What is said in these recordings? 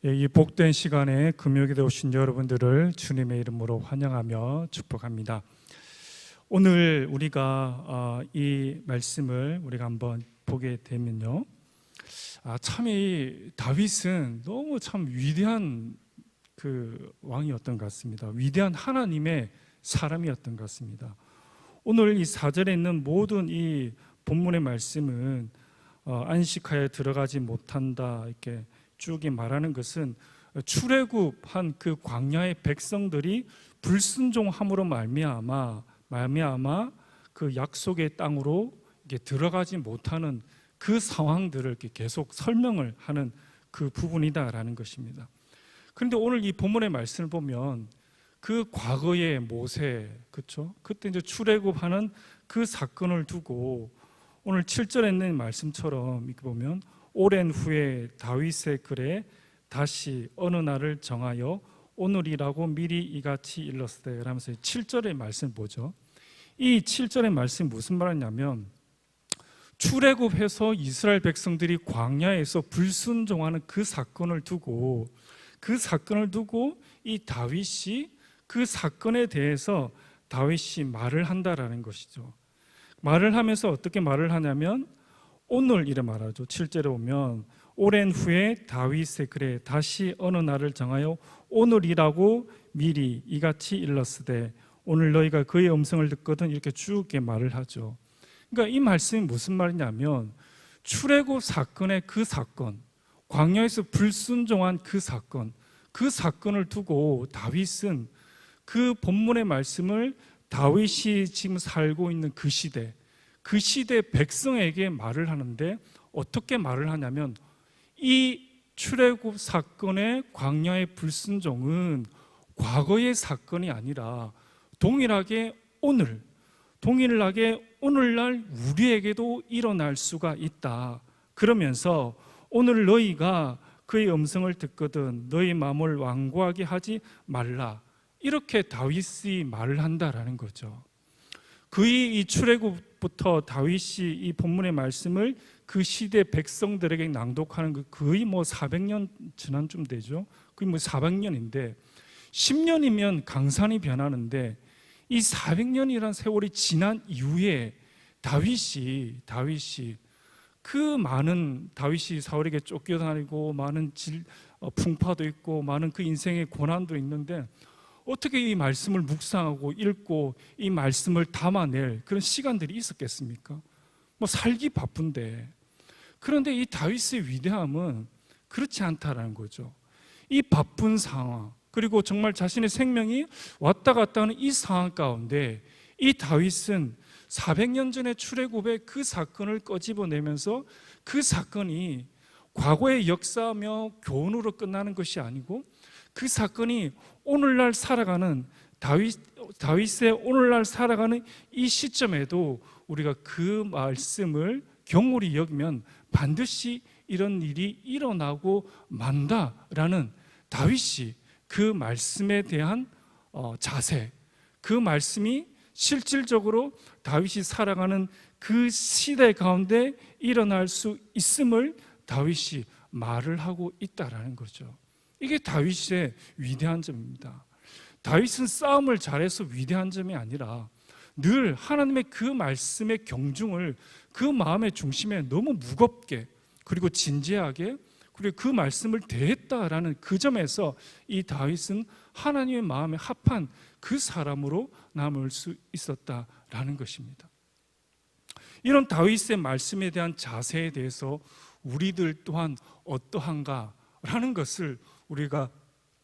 이 복된 시간에 금요일에 오신 여러분들을 주님의 이름으로 환영하며 축복합니다. 오늘 우리가 이 말씀을 우리가 한번 보게 되면요, 참 이 다윗은 너무 참 위대한 그 왕이었던 것 같습니다. 위대한 하나님의 사람이었던 것 같습니다. 오늘 이 4절에 있는 모든 이 본문의 말씀은 안식하에 들어가지 못한다 이렇게 쭉 말하는 것은 출애굽한 그 광야의 백성들이 불순종함으로 말미암아 그 약속의 땅으로 이게 들어가지 못하는 그 상황들을 이렇게 계속 설명을 하는 그 부분이다라는 것입니다. 그런데 오늘 이 본문의 말씀을 보면 그 과거의 모세, 그렇죠? 그때 이제 출애굽하는 그 사건을 두고 오늘 7절에 있는 말씀처럼 이렇게 보면 오랜 후에 다윗의 글에 다시 어느 날을 정하여 오늘이라고 미리 이같이 일렀으되 라면서 7절의 말씀 보죠. 이 7절의 말씀이 무슨 말이냐면 출애굽해서 이스라엘 백성들이 광야에서 불순종하는 그 사건을 두고 이 다윗이 그 사건에 대해서 다윗이 말을 한다라는 것이죠. 말을 하면서 어떻게 말을 하냐면 오늘 이래 말하죠. 7절에 보면 오랜 후에 다윗의 글에 다시 어느 날을 정하여 오늘이라고 미리 이같이 일렀으되 오늘 너희가 그의 음성을 듣거든 이렇게 쭉 말을 하죠. 그러니까 이 말씀이 무슨 말이냐면 출애굽 사건의 그 사건, 광야에서 불순종한 그 사건을 두고 다윗은 그 본문의 말씀을 다윗이 지금 살고 있는 그 시대 백성에게 말을 하는데 어떻게 말을 하냐면 이 출애굽 사건의 광야의 불순종은 과거의 사건이 아니라 동일하게 오늘날 우리에게도 일어날 수가 있다. 그러면서 오늘 너희가 그의 음성을 듣거든 너희 마음을 완고하게 하지 말라. 이렇게 다윗이 말을 한다라는 거죠. 그의 이 출애굽부터 다윗이 이 본문의 말씀을 그 시대 백성들에게 낭독하는 그 거의 400년 지난 좀 되죠. 거의 400년인데 10년이면 강산이 변하는데 이 400년이라는 세월이 지난 이후에 다윗이 사울에게 쫓겨다니고 많은 풍파도 있고 많은 그 인생의 고난도 있는데 어떻게 이 말씀을 묵상하고 읽고 이 말씀을 담아낼 그런 시간들이 있었겠습니까? 살기 바쁜데. 그런데 이 다윗의 위대함은 그렇지 않다라는 거죠. 이 바쁜 상황, 그리고 정말 자신의 생명이 왔다 갔다 하는 이 상황 가운데 이 다윗은 400년 전에 출애굽의 그 사건을 꺼집어내면서 그 사건이 과거의 역사며 교훈으로 끝나는 것이 아니고 그 사건이 오늘날 살아가는 다윗의 오늘날 살아가는 이 시점에도 우리가 그 말씀을 경홀히 여기면 반드시 이런 일이 일어나고 만다라는 다윗이 그 말씀에 대한 자세, 그 말씀이 실질적으로 다윗이 살아가는 그 시대 가운데 일어날 수 있음을 다윗이 말을 하고 있다라는 거죠. 이게 다윗의 위대한 점입니다. 다윗은 싸움을 잘해서 위대한 점이 아니라 늘 하나님의 그 말씀의 경중을 그 마음의 중심에 너무 무겁게 그리고 진지하게 그리고 그 말씀을 대했다라는 그 점에서 이 다윗은 하나님의 마음에 합한 그 사람으로 남을 수 있었다라는 것입니다. 이런 다윗의 말씀에 대한 자세에 대해서 우리들 또한 어떠한가라는 것을 우리가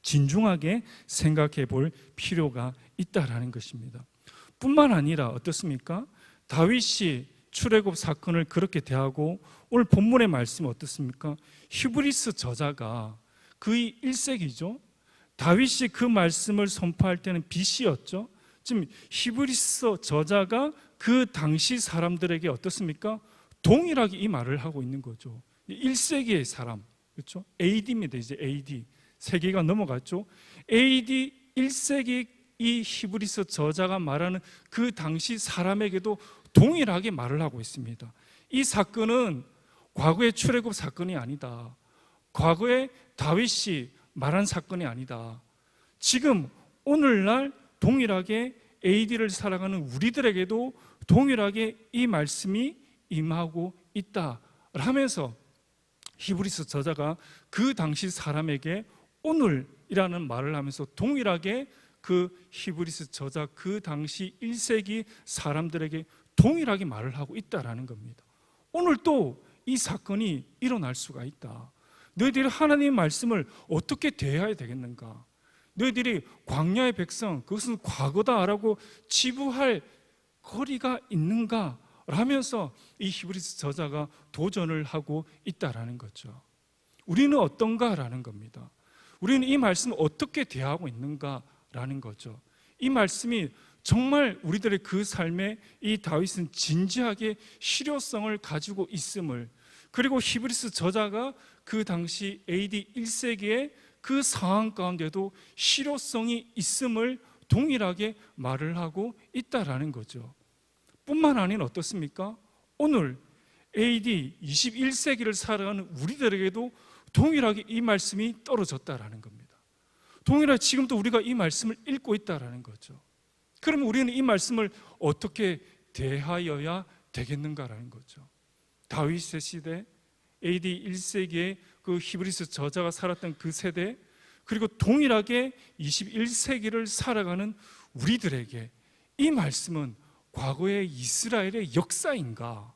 진중하게 생각해 볼 필요가 있다라는 것입니다. 뿐만 아니라 어떻습니까? 다윗이 출애굽 사건을 그렇게 대하고 오늘 본문의 말씀이 어떻습니까? 히브리서 저자가 그의 1세기죠. 다윗이 그 말씀을 선포할 때는 BC였죠. 지금 히브리서 저자가 그 당시 사람들에게 어떻습니까? 동일하게 이 말을 하고 있는 거죠. 1세기의 사람, 그렇죠? AD입니다. 이제 AD 세기가 넘어갔죠. AD 1세기 이 히브리서 저자가 말하는 그 당시 사람에게도 동일하게 말을 하고 있습니다. 이 사건은 과거의 출애굽 사건이 아니다. 과거에 다윗이 말한 사건이 아니다. 지금 오늘날 동일하게 AD를 살아가는 우리들에게도 동일하게 이 말씀이 임하고 있다 하면서 히브리서 저자가 그 당시 사람에게 오늘이라는 말을 하면서 동일하게 그 히브리서 저자 그 당시 1세기 사람들에게 동일하게 말을 하고 있다라는 겁니다. 오늘 또 이 사건이 일어날 수가 있다. 너희들이 하나님의 말씀을 어떻게 대해야 되겠는가? 너희들이 광야의 백성, 그것은 과거다라고 치부할 거리가 있는가? 라면서 이 히브리서 저자가 도전을 하고 있다라는 거죠. 우리는 어떤가라는 겁니다. 우리는 이 말씀을 어떻게 대하고 있는가라는 거죠. 이 말씀이 정말 우리들의 그 삶에 이 다윗은 진지하게 실효성을 가지고 있음을, 그리고 히브리서 저자가 그 당시 AD 1세기의 그 상황 가운데도 실효성이 있음을 동일하게 말을 하고 있다라는 거죠. 뿐만 아니라 어떻습니까? 오늘 AD 21세기를 살아가는 우리들에게도 동일하게 이 말씀이 떨어졌다라는 겁니다. 동일하게 지금도 우리가 이 말씀을 읽고 있다라는 거죠. 그러면 우리는 이 말씀을 어떻게 대하여야 되겠는가라는 거죠. 다윗의 시대, AD 1세기의 그 히브리서 저자가 살았던 그 세대, 그리고 동일하게 21세기를 살아가는 우리들에게 이 말씀은 과거의 이스라엘의 역사인가?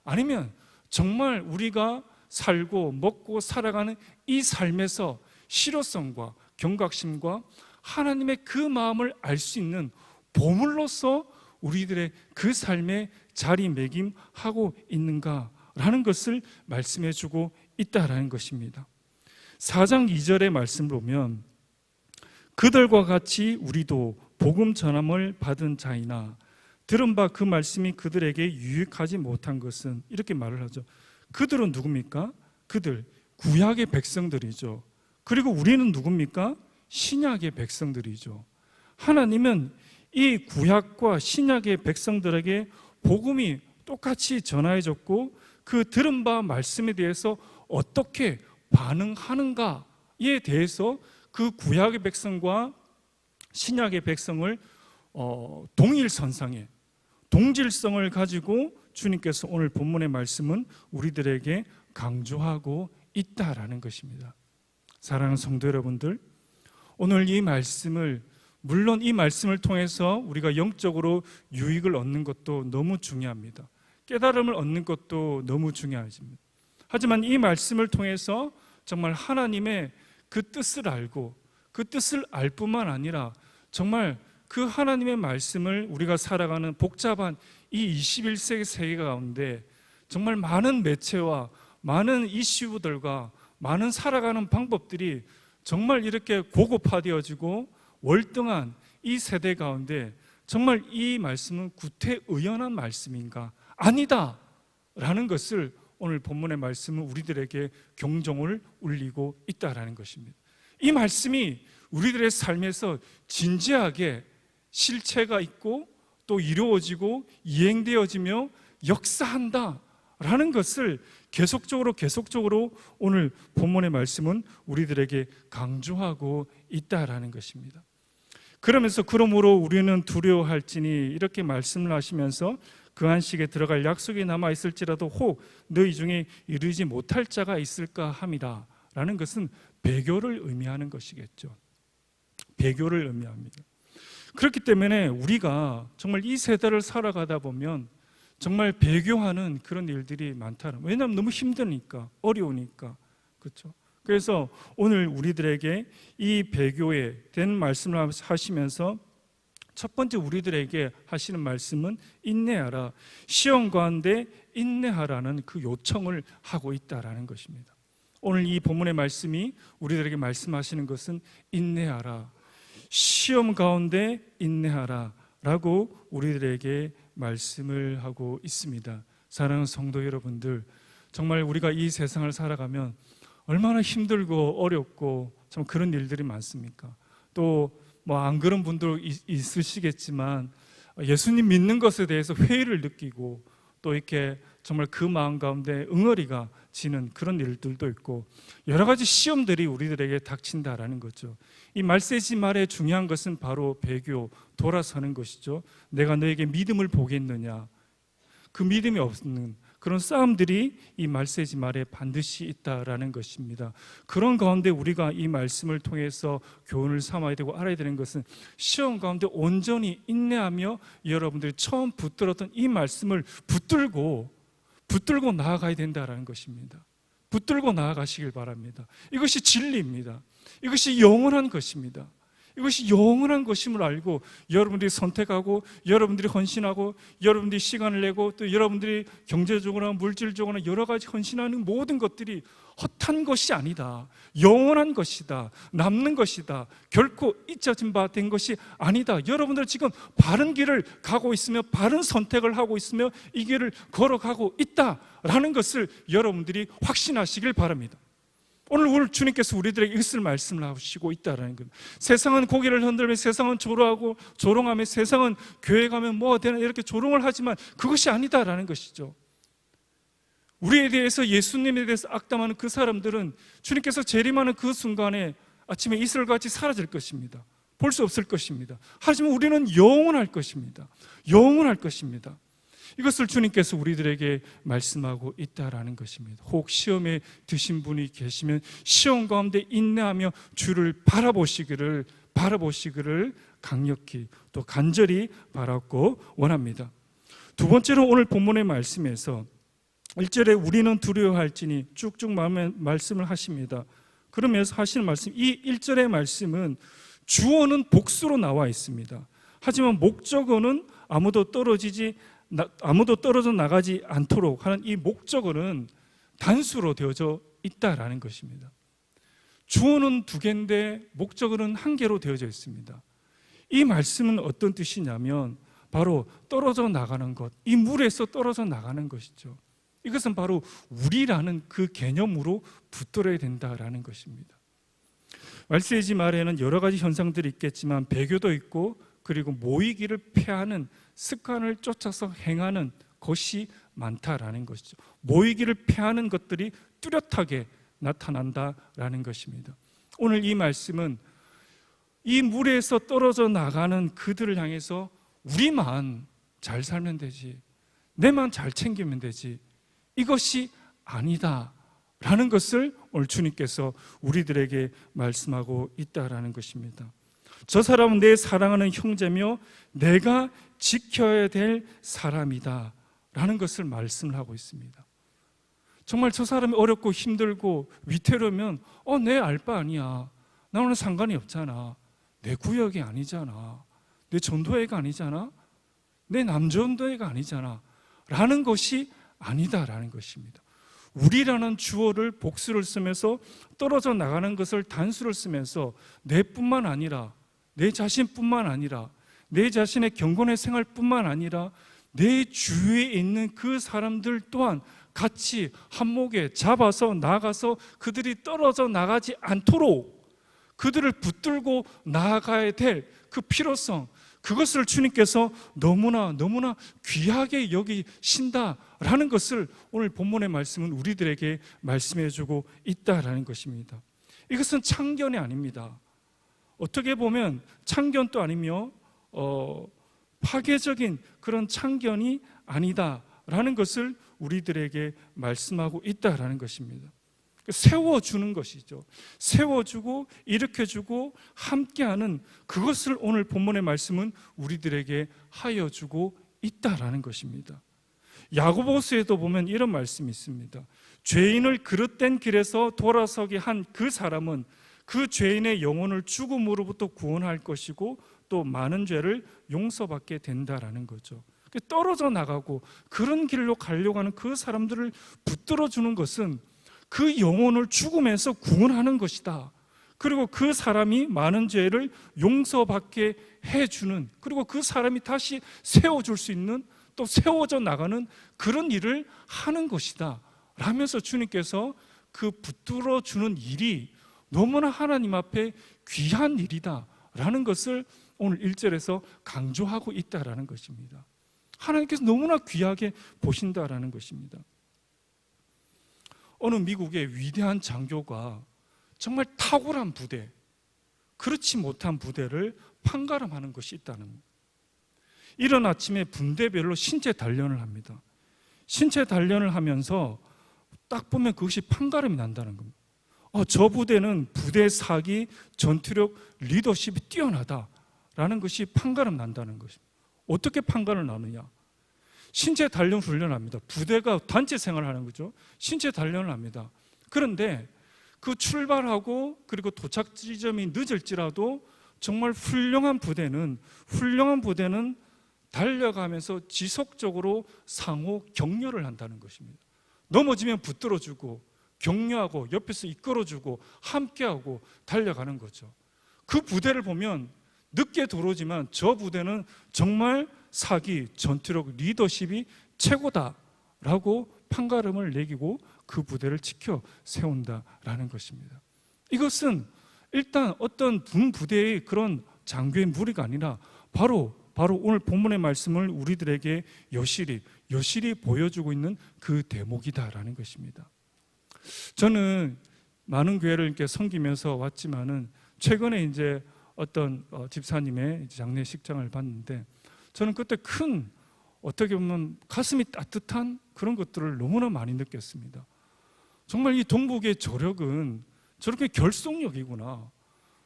아니면 정말 우리가 살고 먹고 살아가는 이 삶에서 실효성과 경각심과 하나님의 그 마음을 알 수 있는 보물로서 우리들의 그 삶에 자리매김하고 있는가라는 것을 말씀해 주고 있다라는 것입니다. 4장 2절의 말씀을 보면 그들과 같이 우리도 복음 전함을 받은 자이나 들은 바 그 말씀이 그들에게 유익하지 못한 것은, 이렇게 말을 하죠. 그들은 누굽니까? 그들 구약의 백성들이죠. 그리고 우리는 누굽니까? 신약의 백성들이죠. 하나님은 이 구약과 신약의 백성들에게 복음이 똑같이 전하여졌고 그 들은 바 말씀에 대해서 어떻게 반응하는가에 대해서 그 구약의 백성과 신약의 백성을 동일선상에 동질성을 가지고 주님께서 오늘 본문의 말씀은 우리들에게 강조하고 있다라는 것입니다. 사랑하는 성도 여러분들, 오늘 이 말씀을, 물론 이 말씀을 통해서 우리가 영적으로 유익을 얻는 것도 너무 중요합니다. 깨달음을 얻는 것도 너무 중요하십니다. 하지만 이 말씀을 통해서 정말 하나님의 그 뜻을 알고 그 뜻을 알 뿐만 아니라 정말 그 하나님의 말씀을 우리가 살아가는 복잡한 이 21세기 세계 가운데 정말 많은 매체와 많은 이슈들과 많은 살아가는 방법들이 정말 이렇게 고급화되어지고 월등한 이 세대 가운데 정말 이 말씀은 구태의연한 말씀인가? 아니다! 라는 것을 오늘 본문의 말씀은 우리들에게 경종을 울리고 있다라는 것입니다. 이 말씀이 우리들의 삶에서 진지하게 실체가 있고 또 이루어지고 이행되어지며 역사한다라는 것을 계속적으로 오늘 본문의 말씀은 우리들에게 강조하고 있다라는 것입니다. 그러므로 우리는 두려워할지니 이렇게 말씀을 하시면서 그 안식에 들어갈 약속이 남아있을지라도 혹 너희 중에 이르지 못할 자가 있을까 함이다 라는 것은 배교를 의미하는 것이겠죠. 배교를 의미합니다. 그렇기 때문에 우리가 정말 이 세대를 살아가다 보면 정말 배교하는 그런 일들이 많다는, 왜냐하면 너무 힘드니까, 어려우니까. 그렇죠? 그래서 오늘 우리들에게 이 배교에 대한 말씀을 하시면서 첫 번째 우리들에게 하시는 말씀은 인내하라, 시험 가운데 인내하라는 그 요청을 하고 있다라는 것입니다. 오늘 이 본문의 말씀이 우리들에게 말씀하시는 것은 인내하라, 시험 가운데 인내하라 라고 우리들에게 말씀을 하고 있습니다. 사랑하는 성도 여러분들, 정말 우리가 이 세상을 살아가면 얼마나 힘들고 어렵고 참 그런 일들이 많습니까? 또 뭐 안 그런 분도 있으시겠지만 예수님 믿는 것에 대해서 회의를 느끼고 또 이렇게 정말 그 마음 가운데 응어리가 지는 그런 일들도 있고 여러 가지 시험들이 우리들에게 닥친다라는 거죠. 이 말세지 말의 중요한 것은 바로 배교, 돌아서는 것이죠. 내가 너에게 믿음을 보겠느냐, 그 믿음이 없는 그런 싸움들이 이 말세지 말에 반드시 있다라는 것입니다. 그런 가운데 우리가 이 말씀을 통해서 교훈을 삼아야 되고 알아야 되는 것은 시험 가운데 온전히 인내하며 여러분들이 처음 붙들었던 이 말씀을 붙들고 나아가야 된다라는 것입니다. 붙들고 나아가시길 바랍니다. 이것이 진리입니다. 이것이 영원한 것입니다. 이것이 영원한 것임을 알고 여러분들이 선택하고 여러분들이 헌신하고 여러분들이 시간을 내고 또 여러분들이 경제적으로나 물질적으로나 여러 가지 헌신하는 모든 것들이 헛한 것이 아니다. 영원한 것이다. 남는 것이다. 결코 잊혀진 바 된 것이 아니다. 여러분들 지금 바른 길을 가고 있으며 바른 선택을 하고 있으며 이 길을 걸어가고 있다라는 것을 여러분들이 확신하시길 바랍니다. 오늘 주님께서 우리들에게 이것을 말씀을 하시고 있다는 겁니다. 세상은 고개를 흔들며 세상은 조롱하며 세상은 교회 가면 뭐가 되나 이렇게 조롱을 하지만 그것이 아니다라는 것이죠. 우리에 대해서 예수님에 대해서 악담하는 그 사람들은 주님께서 재림하는 그 순간에 아침에 이슬같이 사라질 것입니다. 볼 수 없을 것입니다. 하지만 우리는 영원할 것입니다. 영원할 것입니다. 이것을 주님께서 우리들에게 말씀하고 있다라는 것입니다. 혹 시험에 드신 분이 계시면 시험 가운데 인내하며 주를 바라보시기를 강력히 또 간절히 바라고 원합니다. 두 번째로 오늘 본문의 말씀에서 1절에 우리는 두려워할지니 쭉쭉 말씀을 하십니다. 그러면서 하시는 말씀, 이 1절의 말씀은 주어는 복수로 나와 있습니다. 하지만 목적어는 아무도 떨어져 나가지 않도록 하는 이 목적어는 단수로 되어져 있다라는 것입니다. 주어는 두 개인데 목적어는 한 개로 되어져 있습니다. 이 말씀은 어떤 뜻이냐면 바로 떨어져 나가는 것, 이 물에서 떨어져 나가는 것이죠. 이것은 바로 우리라는 그 개념으로 붙들어야 된다라는 것입니다. 말세지 말에는 여러 가지 현상들이 있겠지만 배교도 있고 그리고 모이기를 피하는 습관을 쫓아서 행하는 것이 많다라는 것이죠. 모이기를 피하는 것들이 뚜렷하게 나타난다라는 것입니다. 오늘 이 말씀은 이 물에서 떨어져 나가는 그들을 향해서 우리만 잘 살면 되지, 내만 잘 챙기면 되지, 이것이 아니다라는 것을 오늘 주님께서 우리들에게 말씀하고 있다라는 것입니다. 저 사람은 내 사랑하는 형제며 내가 지켜야 될 사람이다 라는 것을 말씀을 하고 있습니다. 정말 저 사람이 어렵고 힘들고 위태로우면 내 알 바 아니야, 나는 상관이 없잖아, 내 구역이 아니잖아, 내 전도회가 아니잖아, 내 남전도회가 아니잖아 라는 것이 아니다라는 것입니다. 우리라는 주어를 복수를 쓰면서 떨어져 나가는 것을 단수를 쓰면서 내뿐만 아니라 내 자신뿐만 아니라 내 자신의 경건의 생활뿐만 아니라 내 주위에 있는 그 사람들 또한 같이 한목에 잡아서 나가서 그들이 떨어져 나가지 않도록 그들을 붙들고 나아가야 될 그 필요성, 그것을 주님께서 너무나 귀하게 여기신다라는 것을 오늘 본문의 말씀은 우리들에게 말씀해주고 있다라는 것입니다. 이것은 참견이 아닙니다. 어떻게 보면 참견도 아니며 파괴적인 그런 참견이 아니다라는 것을 우리들에게 말씀하고 있다라는 것입니다. 세워주는 것이죠. 세워주고 일으켜주고 함께하는 그것을 오늘 본문의 말씀은 우리들에게 하여주고 있다라는 것입니다. 야고보서에도 보면 이런 말씀이 있습니다. 죄인을 그릇된 길에서 돌아서게 한 그 사람은 그 죄인의 영혼을 죽음으로부터 구원할 것이고 또 많은 죄를 용서받게 된다라는 거죠. 떨어져 나가고 그런 길로 가려고 하는 그 사람들을 붙들어주는 것은 그 영혼을 죽음에서 구원하는 것이다. 그리고 그 사람이 많은 죄를 용서받게 해주는, 그리고 그 사람이 다시 세워줄 수 있는, 또 세워져 나가는 그런 일을 하는 것이다 라면서 주님께서 그 붙들어주는 일이 너무나 하나님 앞에 귀한 일이다 라는 것을 오늘 1절에서 강조하고 있다라는 것입니다. 하나님께서 너무나 귀하게 보신다라는 것입니다. 어느 미국의 위대한 장교가 정말 탁월한 부대, 그렇지 못한 부대를 판가름하는 것이 있다는 거예요. 이른 아침에 분대별로 신체 단련을 합니다. 신체 단련을 하면서 딱 보면 그것이 판가름이 난다는 겁니다. 저 부대는 부대 사기, 전투력, 리더십이 뛰어나다라는 것이 판가름 난다는 것입니다. 어떻게 판가름을 나누냐? 신체 단련 훈련을 합니다. 부대가 단체 생활을 하는 거죠. 신체 단련을 합니다. 그런데 그 출발하고 그리고 도착 지점이 늦을지라도 정말 훌륭한 부대는 달려가면서 지속적으로 상호 격려를 한다는 것입니다. 넘어지면 붙들어주고 격려하고 옆에서 이끌어주고 함께하고 달려가는 거죠. 그 부대를 보면 늦게 들어오지만 저 부대는 정말 사기, 전투력, 리더십이 최고다라고 판가름을 매기고 그 부대를 지켜 세운다라는 것입니다. 이것은 일단 어떤 분부대의 그런 장교의 무리가 아니라 바로 오늘 본문의 말씀을 우리들에게 여실히 보여주고 있는 그 대목이다라는 것입니다. 저는 많은 교회를 이렇게 섬기면서 왔지만은 최근에 이제 어떤 집사님의 장례식장을 봤는데 저는 그때 어떻게 보면 가슴이 따뜻한 그런 것들을 너무나 많이 느꼈습니다. 정말 이 동북의 저력은 저렇게 결속력이구나.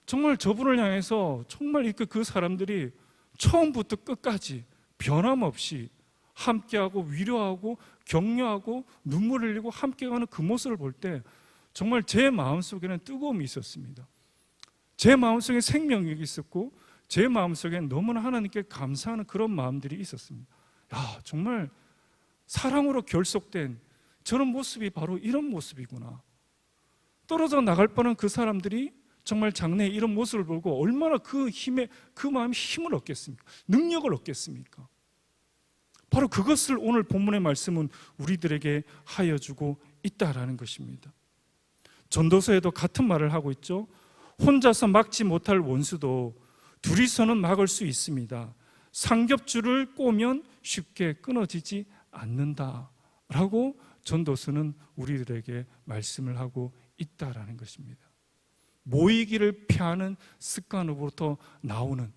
정말 저분을 향해서 정말 그 사람들이 처음부터 끝까지 변함없이 함께하고 위로하고 격려하고 눈물 흘리고 함께가는 그 모습을 볼 때 정말 제 마음속에는 뜨거움이 있었습니다. 제 마음속에 생명력이 있었고 제 마음속에는 너무나 하나님께 감사하는 그런 마음들이 있었습니다. 정말 사랑으로 결속된 저런 모습이 바로 이런 모습이구나. 떨어져 나갈 뻔한 그 사람들이 정말 장래에 이런 모습을 보고 얼마나 그 마음이 힘을 얻겠습니까? 능력을 얻겠습니까? 바로 그것을 오늘 본문의 말씀은 우리들에게 하여 주고 있다라는 것입니다. 전도서에도 같은 말을 하고 있죠. 혼자서 막지 못할 원수도 둘이서는 막을 수 있습니다. 삼겹줄을 꼬면 쉽게 끊어지지 않는다라고 전도서는 우리들에게 말씀을 하고 있다라는 것입니다. 모이기를 피하는 습관으로부터 나오는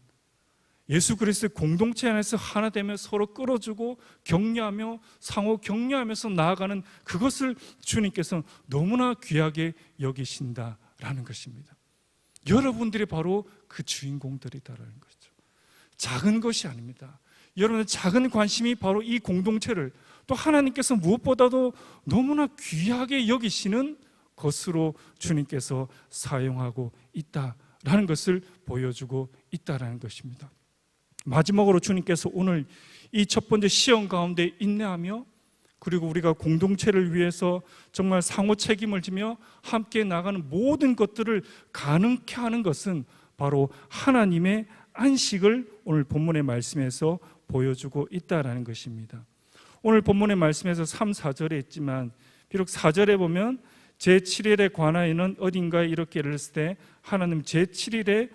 예수 그리스도의 공동체 안에서 하나 되며 서로 끌어주고 격려하며 상호 격려하면서 나아가는 그것을 주님께서 너무나 귀하게 여기신다라는 것입니다. 여러분들이 바로 그 주인공들이다라는 것이죠. 작은 것이 아닙니다. 여러분의 작은 관심이 바로 이 공동체를 또 하나님께서 무엇보다도 너무나 귀하게 여기시는 것으로 주님께서 사용하고 있다라는 것을 보여주고 있다라는 것입니다. 마지막으로 주님께서 오늘 이 첫 번째 시험 가운데 인내하며 그리고 우리가 공동체를 위해서 정말 상호 책임을 지며 함께 나가는 모든 것들을 가능케 하는 것은 바로 하나님의 안식을 오늘 본문의 말씀에서 보여주고 있다라는 것입니다. 오늘 본문의 말씀에서 3, 4절에 있지만 비록 4절에 보면 제7일에 관하여는 어딘가에 이렇게 이르렀을 때 하나님 제7일에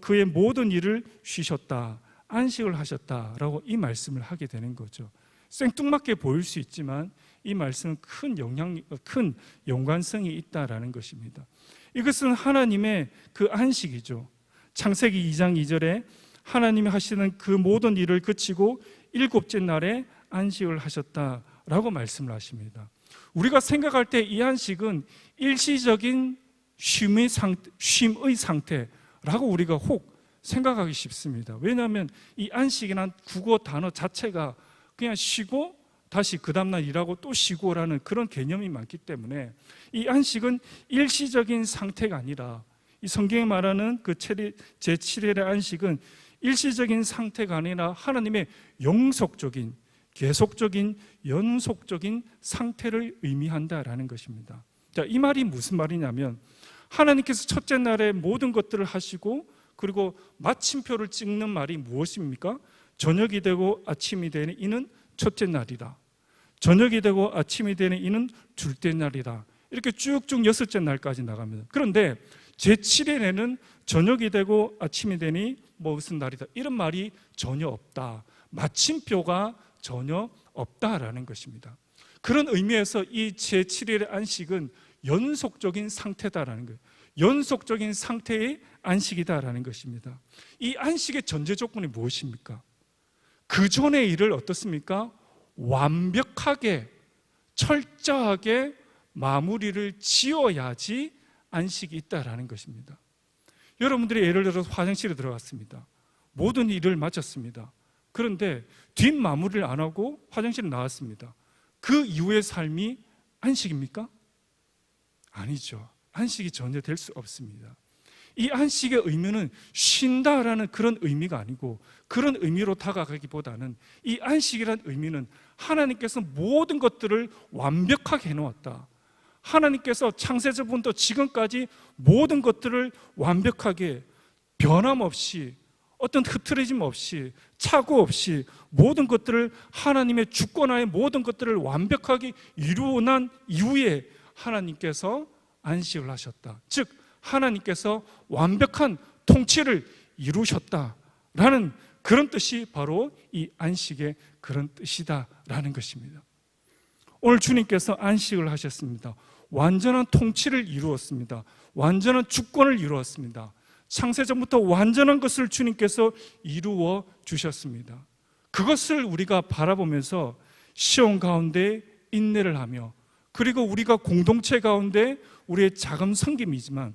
그의 모든 일을 쉬셨다, 안식을 하셨다라고 이 말씀을 하게 되는 거죠. 생뚱맞게 보일 수 있지만 이 말씀은 큰 연관성이 있다라는 것입니다. 이것은 하나님의 그 안식이죠. 창세기 2장 2절에 하나님이 하시는 그 모든 일을 그치고 일곱째 날에 안식을 하셨다라고 말씀을 하십니다. 우리가 생각할 때 이 안식은 일시적인 쉼의 상태라고 우리가 혹 생각하기 쉽습니다. 왜냐하면 이 안식이란 국어 단어 자체가 그냥 쉬고 다시 그 다음날 일하고 또 쉬고라는 그런 개념이 많기 때문에 이 안식은 일시적인 상태가 아니라 이 성경이 말하는 그 제7일의 안식은 일시적인 상태가 아니라 하나님의 영속적인, 계속적인, 연속적인 상태를 의미한다라는 것입니다. 자, 이 말이 무슨 말이냐면 하나님께서 첫째 날에 모든 것들을 하시고 그리고 마침표를 찍는 말이 무엇입니까? 저녁이 되고 아침이 되는 이는 첫째 날이라. 저녁이 되고 아침이 되는 이는 둘째 날이라. 이렇게 쭉쭉 여섯째 날까지 나갑니다. 그런데 제7일에는 저녁이 되고 아침이 되니 무슨 날이다 이런 말이 전혀 없다. 마침표가 전혀 없다라는 것입니다. 그런 의미에서 이 제7일의 안식은 연속적인 상태다라는 거예요. 연속적인 상태의 안식이다라는 것입니다. 이 안식의 전제 조건이 무엇입니까? 그 전의 일을 어떻습니까? 완벽하게 철저하게 마무리를 지어야지 안식이 있다라는 것입니다. 여러분들이 예를 들어서 화장실에 들어갔습니다. 모든 일을 마쳤습니다. 그런데 뒷마무리를 안 하고 화장실에 나왔습니다. 그 이후의 삶이 안식입니까? 아니죠. 안식이 전혀 될 수 없습니다. 이 안식의 의미는 쉰다라는 그런 의미가 아니고, 그런 의미로 다가가기보다는 이 안식이라는 의미는 하나님께서 모든 것들을 완벽하게 해놓았다. 하나님께서 창세전부터 지금까지 모든 것들을 완벽하게 변함없이, 어떤 흐트러짐 없이, 착오 없이 모든 것들을, 하나님의 주권하에 모든 것들을 완벽하게 이루어 난 이후에 하나님께서 안식을 하셨다. 즉 하나님께서 완벽한 통치를 이루셨다라는 그런 뜻이 바로 이 안식의 그런 뜻이다라는 것입니다. 오늘 주님께서 안식을 하셨습니다. 완전한 통치를 이루었습니다. 완전한 주권을 이루었습니다. 창세전부터 완전한 것을 주님께서 이루어 주셨습니다. 그것을 우리가 바라보면서 시험 가운데 인내를 하며, 그리고 우리가 공동체 가운데 우리의 작은 섬김이지만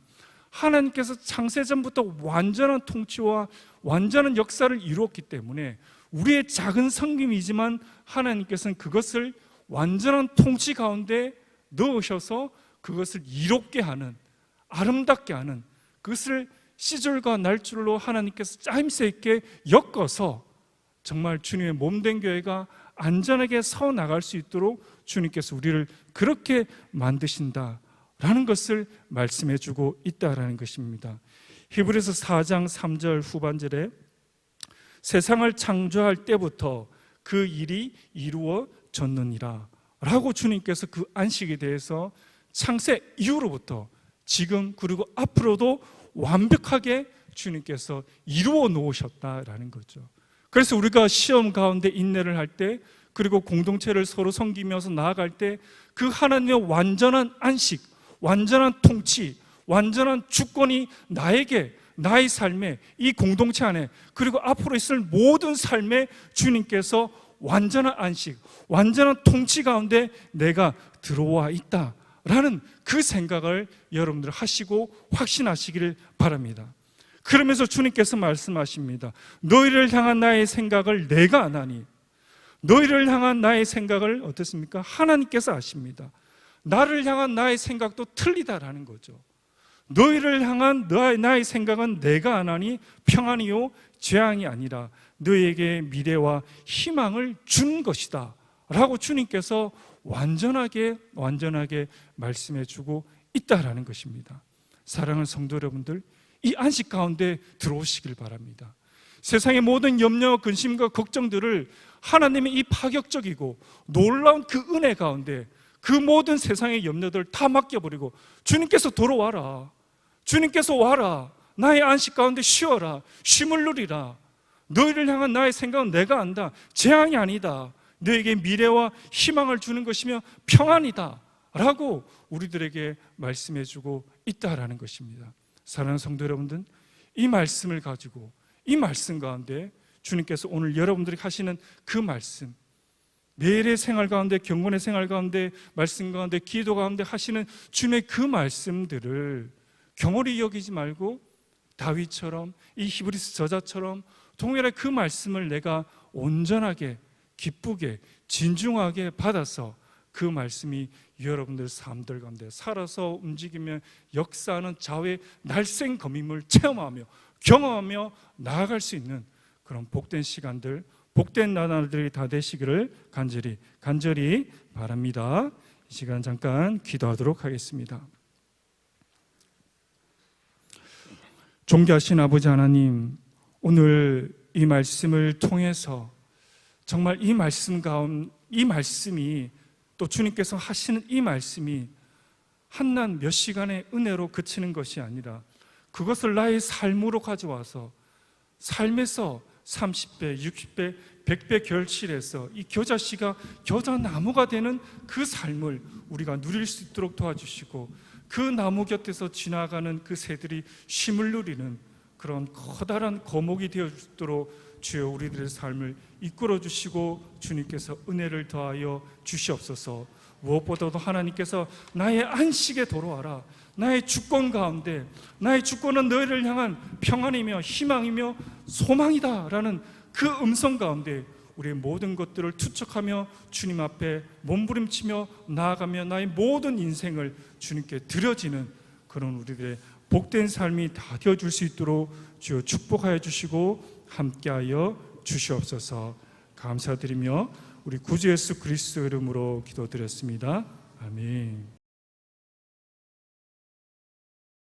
하나님께서 창세전부터 완전한 통치와 완전한 역사를 이루었기 때문에 우리의 작은 섬김이지만 하나님께서는 그것을 완전한 통치 가운데 넣으셔서 그것을 이롭게 하는, 아름답게 하는, 그것을 시절과 날줄로 하나님께서 짜임새 있게 엮어서 정말 주님의 몸된 교회가 안전하게 서 나갈 수 있도록 주님께서 우리를 그렇게 만드신다라는 것을 말씀해 주고 있다라는 것입니다. 히브리서 4장 3절 후반절에 세상을 창조할 때부터 그 일이 이루어졌느니라 라고 주님께서 그 안식에 대해서 창세 이후로부터 지금 그리고 앞으로도 완벽하게 주님께서 이루어 놓으셨다라는 거죠. 그래서 우리가 시험 가운데 인내를 할 때, 그리고 공동체를 서로 섬기면서 나아갈 때 그 하나님의 완전한 안식, 완전한 통치, 완전한 주권이 나에게, 나의 삶에, 이 공동체 안에, 그리고 앞으로 있을 모든 삶에 주님께서 완전한 안식, 완전한 통치 가운데 내가 들어와 있다라는 그 생각을 여러분들 하시고 확신하시기를 바랍니다. 그러면서 주님께서 말씀하십니다. 너희를 향한 나의 생각을 내가 아나니, 너희를 향한 나의 생각을 어떻습니까? 하나님께서 아십니다. 나를 향한 나의 생각도 틀리다라는 거죠. 너희를 향한 나의 생각은 내가 아나니 평안이요 재앙이 아니라 너희에게 미래와 희망을 준 것이다 라고 주님께서 완전하게 말씀해 주고 있다라는 것입니다. 사랑하는 성도 여러분들, 이 안식 가운데 들어오시길 바랍니다. 세상의 모든 염려, 근심과 걱정들을 하나님의 이 파격적이고 놀라운 그 은혜 가운데 그 모든 세상의 염려들을 다 맡겨버리고 주님께서 돌아와라, 주님께서 와라, 나의 안식 가운데 쉬어라, 쉼을 누리라, 너희를 향한 나의 생각은 내가 안다, 재앙이 아니다, 너에게 미래와 희망을 주는 것이며 평안이다 라고 우리들에게 말씀해 주고 있다라는 것입니다. 사랑하는 성도 여러분들, 이 말씀을 가지고, 이 말씀 가운데 주님께서 오늘 여러분들이 하시는 그 말씀, 매일의 생활 가운데, 경건의 생활 가운데, 말씀 가운데, 기도 가운데 하시는 주님의 그 말씀들을 경홀히 여기지 말고 다윗처럼, 이 히브리서 저자처럼 동일하게 그 말씀을 내가 온전하게, 기쁘게, 진중하게 받아서 그 말씀이 여러분들 삶들 가운데 살아서 움직이며 역사하는 자외의 날쌘 검임을 체험하며 경험하며 나아갈 수 있는 그런 복된 시간들, 복된 나날들이 다 되시기를 간절히 바랍니다. 이 시간 잠깐 기도하도록 하겠습니다. 존귀하신 아버지 하나님, 오늘 이 말씀을 통해서 정말 이 말씀이 또 주님께서 하시는 이 말씀이 한낱 몇 시간의 은혜로 그치는 것이 아니라 그것을 나의 삶으로 가져와서 삶에서 30배, 60배, 100배 결실해서 이 겨자씨가 겨자나무가 되는 그 삶을 우리가 누릴 수 있도록 도와주시고, 그 나무 곁에서 지나가는 그 새들이 쉼을 누리는 그런 커다란 거목이 되어 주도록 주여 우리들의 삶을 이끌어 주시고 주님께서 은혜를 더하여 주시옵소서. 무엇보다도 하나님께서 나의 안식에 돌아와라, 나의 주권 가운데, 나의 주권은 너희를 향한 평안이며 희망이며 소망이다 라는 그 음성 가운데 우리의 모든 것들을 투척하며 주님 앞에 몸부림치며 나아가며 나의 모든 인생을 주님께 드려지는 그런 우리들의 복된 삶이 다 되어줄 수 있도록 주여 축복하여 주시고 함께하여 주시옵소서. 감사드리며 우리 구주 예수 그리스도 이름으로 기도드렸습니다. 아멘.